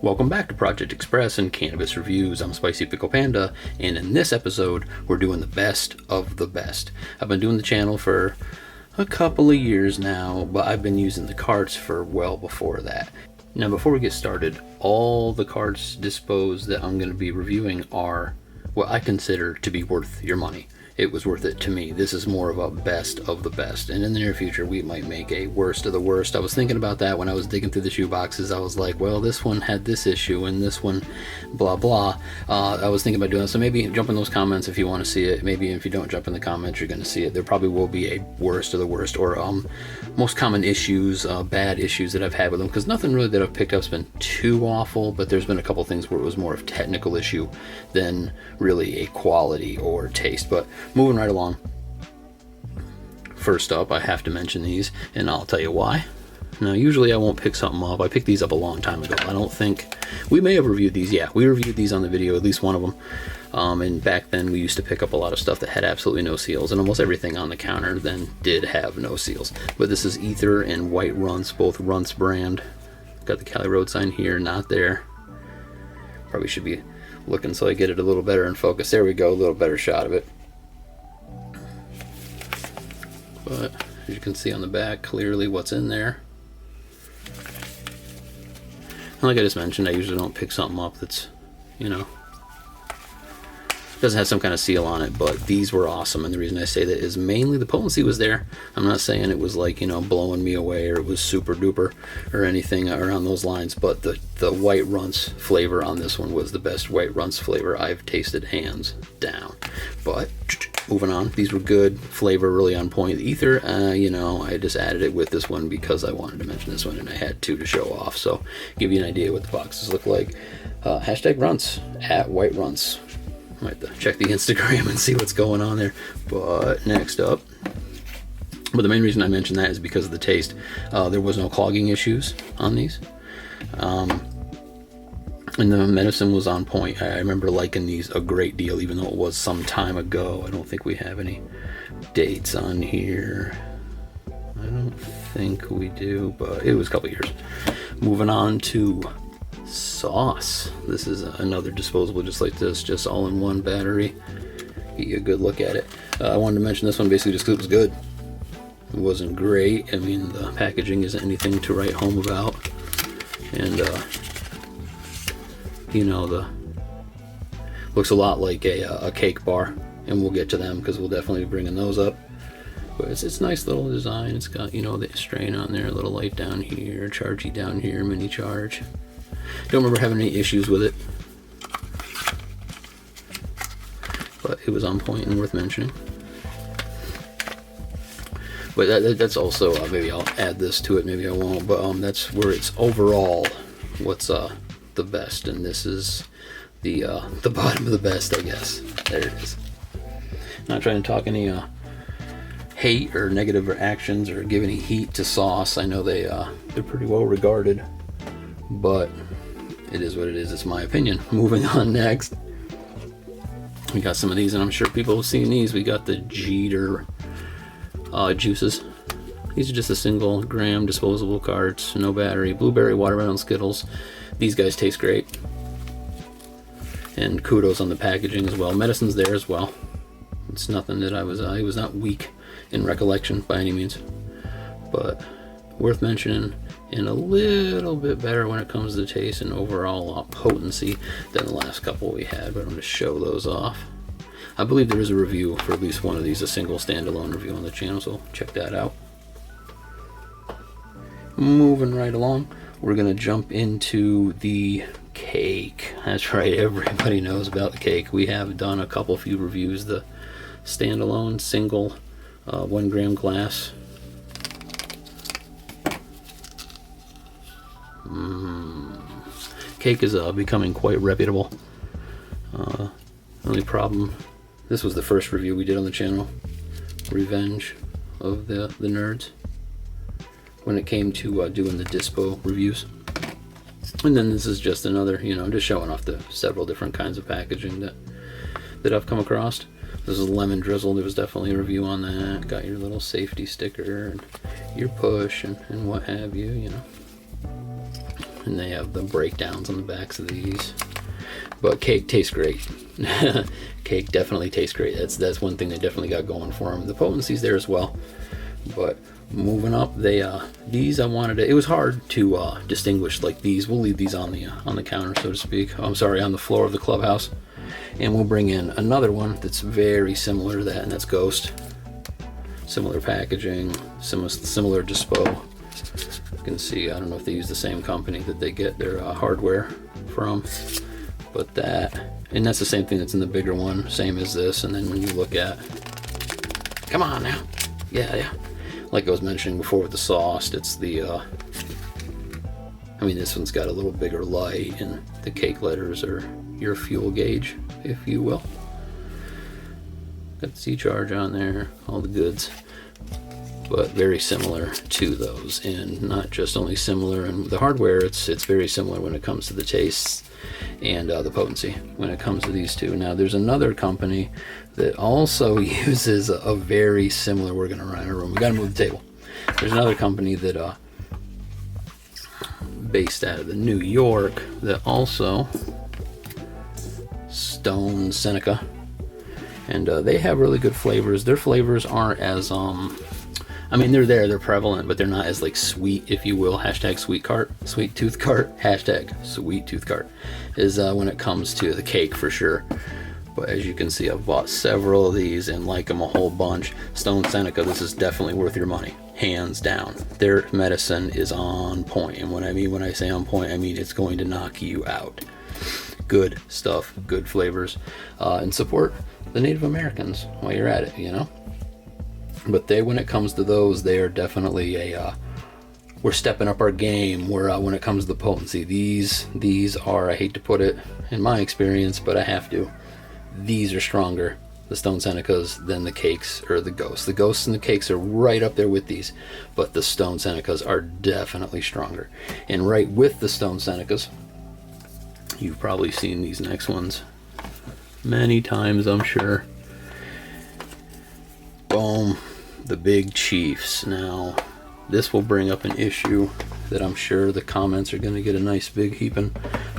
Welcome back to Project Express and Cannabis Reviews. I'm Spicy Pickle Panda, and in this episode, we're doing the best of the best. I've been doing the channel for a couple of years now, but I've been using the carts for well before that. Now, before we get started, all the carts disposed that I'm going to be reviewing are what I consider to be worth your money. It was worth it to me. This is more of a best of the best, and in the near future we might make a worst of the worst. I was thinking about that when I was digging through the shoe boxes. I was like, well, this one had this issue and this one blah blah. I was thinking about doing that, so maybe jump in those comments if you want to see it. Maybe if you don't jump in the comments, you're going to see it. There probably will be a worst of the worst, or most common issues, bad issues that I've had with them, because nothing really that I've picked up has been too awful, but there's been a couple things where it was more of a technical issue than really a quality or taste. But moving right along, first up, I have to mention these, and I'll tell you why. Now, usually I won't pick something up. I picked these up a long time ago. I don't think we may have reviewed these. Yeah, we reviewed these on the video, at least one of them. And back then we used to pick up a lot of stuff that had absolutely no seals, and almost everything on the counter then did have no seals. But this is Ether and White Runts, both Runts brand. Got the Cali Road sign here, not there. Probably should be looking so I get it a little better in focus. There we go, a little better shot of it. But as you can see on the back, clearly what's in there. And like I just mentioned, I usually don't pick something up that's, doesn't have some kind of seal on it, but these were awesome. And the reason I say that is mainly the potency was there. I'm not saying it was like, blowing me away, or it was super duper or anything around those lines, but the White Runts flavor on this one was the best White Runts flavor I've tasted, hands down. But moving on, these were good flavor, really on point. The Ether, I just added it with this one because I wanted to mention this one, and I had to show off. So give you an idea what the boxes look like. Hashtag Runts at White Runts. Might have to check the Instagram and see what's going on there. But next up, but the main reason I mentioned that is because of the taste. There was no clogging issues on these, and the medicine was on point. I remember liking these a great deal, even though it was some time ago. I don't think we have any dates on here. I don't think we do, but it was a couple years. Moving on to sauce. This is another disposable just like this, just all in one battery. Get you a good look at it. I wanted to mention this one basically just because it was good. It wasn't great. I mean, the packaging isn't anything to write home about, and the looks a lot like a cake bar, and we'll get to them because we'll definitely be bringing those up. But it's nice little design. It's got the strain on there, a little light down here, chargey down here, mini charge. Don't remember having any issues with it, but it was on point and worth mentioning. But that's also, maybe I'll add this to it, maybe I won't, but that's where it's overall what's the best, and this is the bottom of the best, I guess. There it is. Not trying to talk any hate or negative reactions or give any heat to sauce. I know they're pretty well regarded, but it is what it is. It's my opinion. Moving on next, we got some of these, and I'm sure people have seen these. We got the Jeter juices. These are just a single gram disposable carts, no battery, blueberry, watermelon, Skittles. These guys taste great, and kudos on the packaging as well. Medicine's there as well. It's nothing that I was not weak in recollection by any means, but worth mentioning, and a little bit better when it comes to taste and overall potency than the last couple we had. But I'm going to show those off. I believe there is a review for at least one of these, a single standalone review on the channel, so check that out. Moving right along, we're going to jump into the cake. That's right, everybody knows about the cake. We have done a few reviews. The standalone single 1 gram glass. Cake is becoming quite reputable. Only problem, this was the first review we did on the channel, Revenge of the Nerds, when it came to doing the dispo reviews. And then this is just another, just showing off the several different kinds of packaging that I've come across. This is lemon drizzle. There was definitely a review on that. Got your little safety sticker and your push and what have you, and they have the breakdowns on the backs of these. But cake tastes great. Cake definitely tastes great. That's one thing they definitely got going for them. The potency's there as well. But moving up, these I wanted to, it was hard to distinguish. Like these, we'll leave these on the counter, so to speak. I'm sorry, on the floor of the clubhouse, and we'll bring in another one that's very similar to that, and that's Ghost. Similar packaging, similar dispo. You can see, I don't know if they use the same company that they get their hardware from, but and that's the same thing that's in the bigger one, same as this. And then when you look at, come on now, yeah, like I was mentioning before with the sauce, it's the I mean, this one's got a little bigger light, and the cake letters are your fuel gauge, if you will. Got the C-charge on there, all the goods, but very similar to those. And not just only similar in the hardware, it's very similar when it comes to the tastes and the potency when it comes to these two. Now there's another company that also uses a very similar, we're gonna run out of room, we gotta move the table. There's another company that based out of the New York that also, Stone Seneca, and they have really good flavors. Their flavors aren't as I mean, they're prevalent, but they're not as like sweet, if you will. Hashtag sweet tooth cart. Hashtag sweet tooth cart is when it comes to the cake for sure. But as you can see, I've bought several of these and like them a whole bunch. Stone Seneca, this is definitely worth your money, hands down. Their medicine is on point, and when I say on point, I mean it's going to knock you out. Good stuff, good flavors, and support the Native Americans while you're at it, you know. But when it comes to those, they are definitely we're stepping up our game. When it comes to the potency, these are, I hate to put it in my experience, but I have to. These are stronger, the Stone Senecas, than the cakes or the Ghosts. The Ghosts and the cakes are right up there with these, but the Stone Senecas are definitely stronger. And right with the Stone Senecas, you've probably seen these next ones many times, I'm sure. Boom, the Big Chiefs. Now, this will bring up an issue that I'm sure the comments are going to get a nice big heaping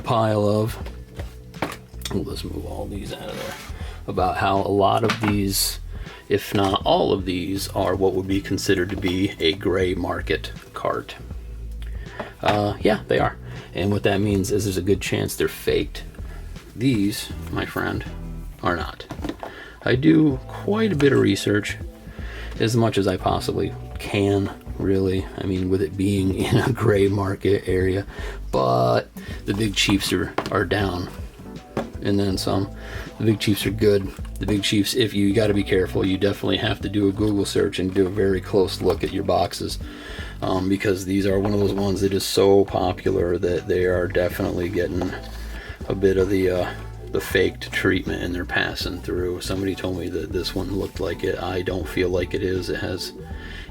pile of. Let's move all these out of there. About how a lot of these, if not all of these, are what would be considered to be a gray market cart. Yeah, they are. And what that means is there's a good chance they're faked. These, my friend, are not. I do quite a bit of research, as much as I possibly can, really. I mean, with it being in a gray market area. But the Big Chiefs are down, and then some. The Big Chiefs are good. The Big Chiefs, if you got to be careful, you definitely have to do a Google search and do a very close look at your boxes, because these are one of those ones that is so popular that they are definitely getting a bit of the faked treatment, and they're passing through. Somebody told me that this one looked like it. I don't feel like it is.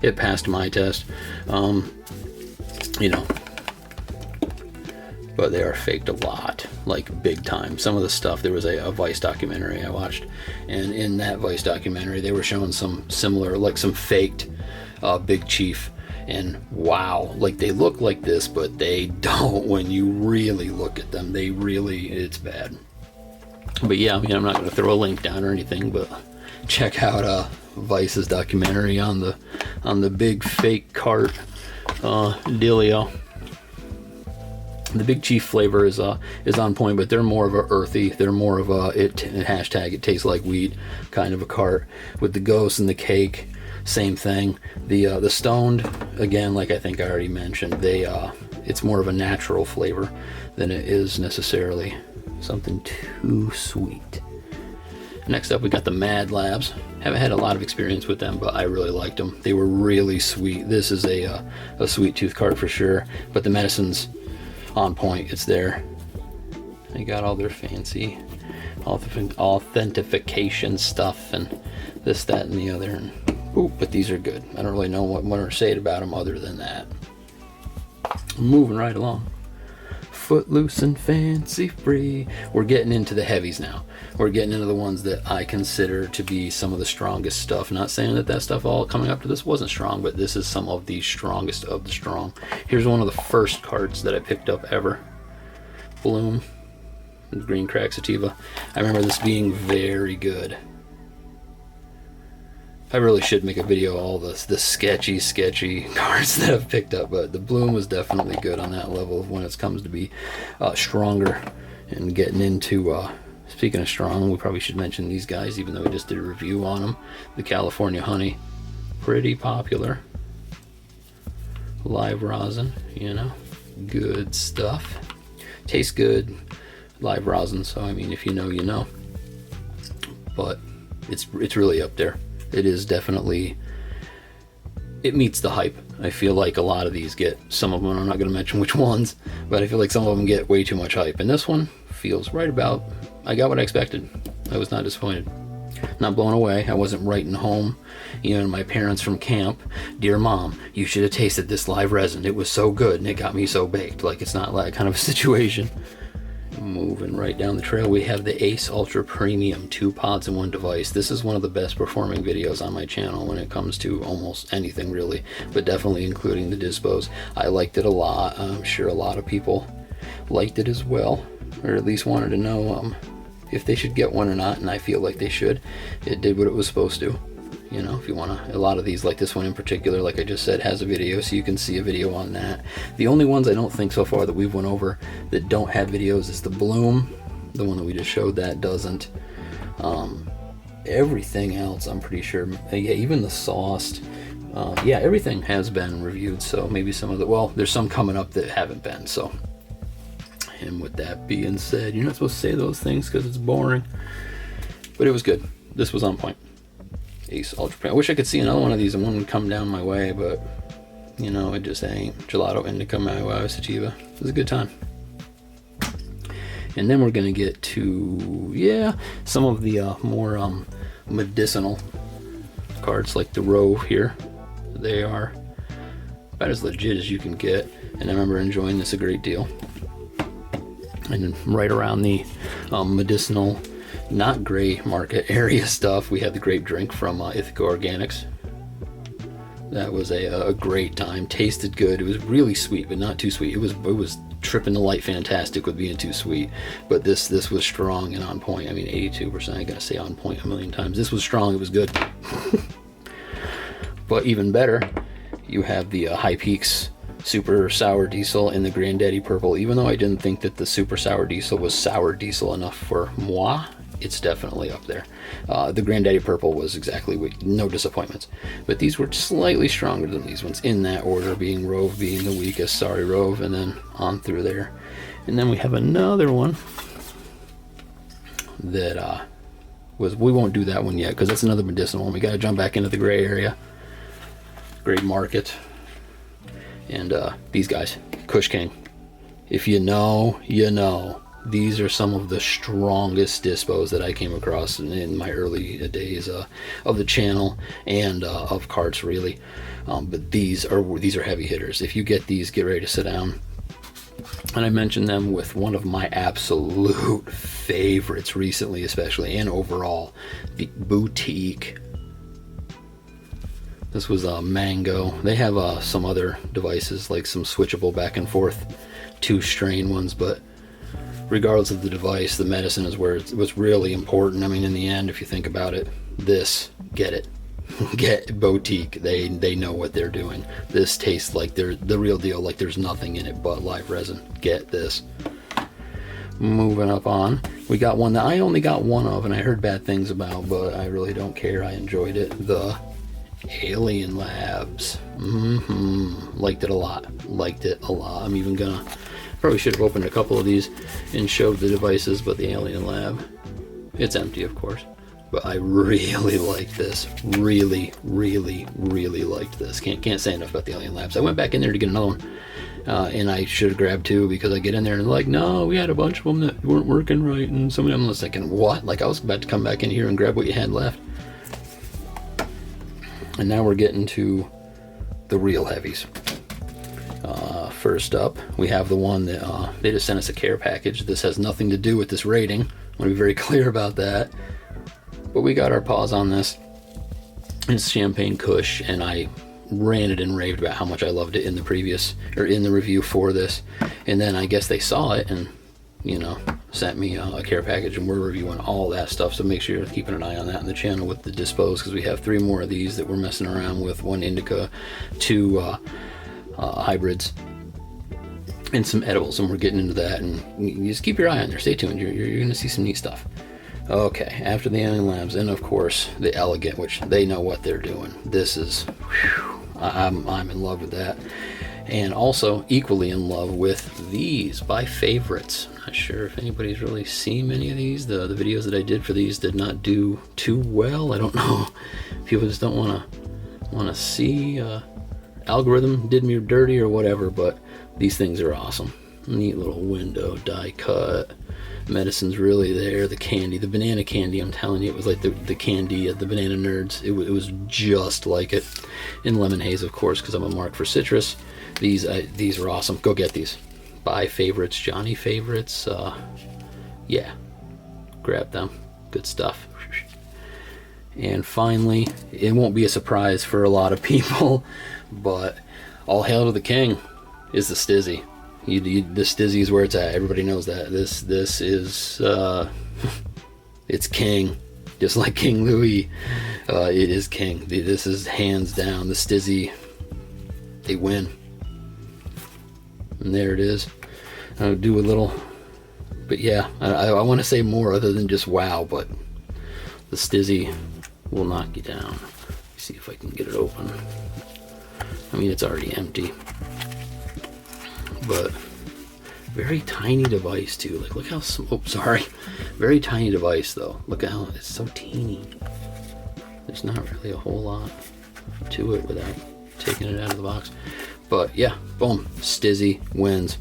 It passed my test, you know, but they are faked a lot, like big time. Some of the stuff, there was a Vice documentary I watched, and in that Vice documentary they were showing some similar, like some faked Big Chief, and wow, like they look like this, but they don't. When you really look at them, it's bad. But yeah, I mean, I'm not going to throw a link down or anything, but check out Vice's documentary on the big fake cart dealio. The Big Chief flavor is on point, but they're more of a earthy, they're more of a hashtag it tastes like weed kind of a cart. With the Ghost and the cake, same thing. The Stoned, again, like I think I already mentioned, it's more of a natural flavor than it is necessarily something too sweet. Next up, we got the Mad Labs. Haven't had a lot of experience with them, but I really liked them. They were really sweet. This is a sweet tooth cart for sure, but the medicine's on point. It's there. They got all their fancy authentication stuff and this, that, and the other. And but these are good. I don't really know what more to say about them other than that. Moving right along. footloose and fancy free. We're getting into the heavies now. We're getting into the ones that I consider to be some of the strongest stuff. Not saying that that stuff all coming up to this wasn't strong, but this is some of the strongest of the strong. Here's one of the first cards that I picked up ever. Bloom, Green Crack Sativa. I remember this being very good. I really should make a video of all the sketchy cards that I've picked up, but the Bloom was definitely good on that level when it comes to be stronger and getting into, speaking of strong, we probably should mention these guys, even though we just did a review on them. The California Honey, pretty popular. Live rosin, you know, good stuff. Tastes good, live rosin, so I mean, if you know, you know. But it's really up there. It is definitely, it meets the hype. I feel like a lot of these get, some of them, I'm not going to mention which ones, but I feel like some of them get way too much hype. And this one feels right about, I got what I expected. I was not disappointed. Not blown away. I wasn't writing home, you know, my parents from camp, "Dear Mom, you should have tasted this live resin. It was so good and it got me so baked." Like, it's not that kind of a situation. Moving right down the trail, we have the Ace Ultra Premium 2 pods in 1 device. This is one of the best performing videos on my channel when it comes to almost anything really, but definitely including the dispos. I liked it a lot. I'm sure a lot of people liked it as well, or at least wanted to know if they should get one or not, and I feel like they should. It did what it was supposed to. You know, if you want to, a lot of these, like this one in particular, like I just said, has a video, so you can see a video on that. The only ones I don't think so far that we've went over that don't have videos is the Bloom, the one that we just showed, that doesn't. Everything else, I'm pretty sure, yeah, even the sauced, yeah, everything has been reviewed, so maybe some of the, well, there's some coming up that haven't been, so. And with that being said, you're not supposed to say those things because it's boring, but it was good. This was on point. Ace Ultra Premium. I wish I could see another one of these and one would come down my way, but you know, it just ain't. Gelato Indica Maui Sativa. It was a good time. And then we're gonna get to, yeah, some of the more medicinal cards, like the Rove here. They are about as legit as you can get, and I remember enjoying this a great deal. And right around the medicinal, not gray market area stuff, we had the grape drink from Ithaca Organics. That was a great time. Tasted good. It was really sweet, but not too sweet. It was tripping the light fantastic with being too sweet, but this was strong and on point. I mean, 82%. I gotta say on point a million times. This was strong. It was good. But even better, you have the High Peaks Super Sour Diesel in the Granddaddy Purple. Even though I didn't think that the Super Sour Diesel was sour diesel enough for moi, it's definitely up there. The Granddaddy Purple was exactly no disappointments, but these were slightly stronger than these ones in that order, being Rove being the weakest, sorry Rove, and then on through there. And then we have another one that we won't do that one yet because that's another medicinal one. We got to jump back into the gray area, gray market. And these guys, Kush King. If you know, you know. These are some of the strongest dispos that I came across in my early days of the channel and of carts, really. But these are heavy hitters. If you get these, get ready to sit down. And I mentioned them with one of my absolute favorites recently, especially, and overall, the Boutique. This was Mango. They have some other devices, like some switchable back and forth 2-strain ones, but regardless of the device, the medicine is where it was really important. I mean, in the end, if you think about it, get it. Get Boutique. They know what they're doing. This tastes like they're the real deal, like there's nothing in it but live resin. Get this. Moving up on, we got one that I only got one of and I heard bad things about, but I really don't care. I enjoyed it. The Alien Labs. Liked it a lot. I'm even gonna, probably should have opened a couple of these and showed the devices, but the Alien Lab, it's empty of course, but I really liked this. Really liked this. Can't say enough about the Alien Labs. I went back in there to get another one, and I should have grabbed 2 because I get in there and like, no, we had a bunch of them that weren't working right, and some of them was thinking, what? Like I was about to come back in here and grab what you had left. And now we're getting to the real heavies. First up, we have the one that they just sent us a care package. This has nothing to do with this rating. I want to be very clear about that. But we got our paws on this. It's Champagne Kush, and I ranted and raved about how much I loved it in the review for this. And then I guess they saw it and, you know, sent me a care package, and we're reviewing all that stuff. So make sure you're keeping an eye on that on the channel with the dispos, because we have 3 more of these that we're messing around with. 1 indica, 2 hybrids, and some edibles, and we're getting into that. And you just keep your eye on there. Stay tuned. You're gonna see some neat stuff. Okay, after the Alien Labs, and of course the Elegant, which they know what they're doing. This is, whew, I'm in love with that. And also equally in love with these by favorites. I'm not sure if anybody's really seen many of these. The videos that I did for these did not do too well. I don't know. People just don't wanna see. Algorithm did me dirty or whatever, but these things are awesome. Neat little window, die cut. Medicine's really there. The candy, the banana candy, I'm telling you, it was like the candy at the Banana Nerds. It was just like it. In lemon haze, of course, because I'm a mark for citrus. These are awesome. Go get these. Buy favorites, Johnny favorites. Yeah, grab them. Good stuff. And finally, it won't be a surprise for a lot of people, but all hail to the king is the Stizzy. The Stizzy is where it's at. Everybody knows that. This is it's king, just like King Louis. It is king. This is hands down the Stizzy. They win. And there it is. I'll do a little, but yeah, I want to say more other than just wow, but the Stizzy will knock you down. Let's see if I can get it open. I mean, it's already empty. But very tiny device too. Like, look how sorry. Very tiny device though. Look how it's so teeny. There's not really a whole lot to it without taking it out of the box. But yeah, boom, Stizzy wins.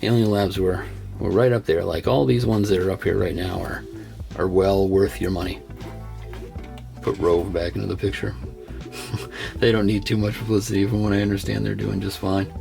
Alien Labs were right up there. Like, all these ones that are up here right now are well worth your money. Put Rove back into the picture. They don't need too much publicity, from what I understand. They're doing just fine.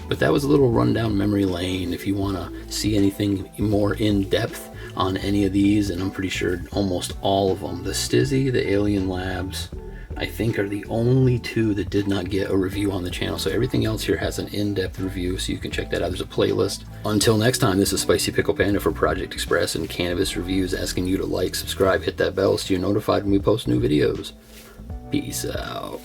But that was a little rundown memory lane. If you want to see anything more in depth on any of these, and I'm pretty sure almost all of them, the Stizzy, the Alien Labs, I think are the only 2 that did not get a review on the channel. So everything else here has an in-depth review, so you can check that out. There's a playlist. Until next time, this is Spicy Pickle Panda for Project Express and Cannabis Reviews, asking you to like, subscribe, hit that bell so you're notified when we post new videos. Peace out.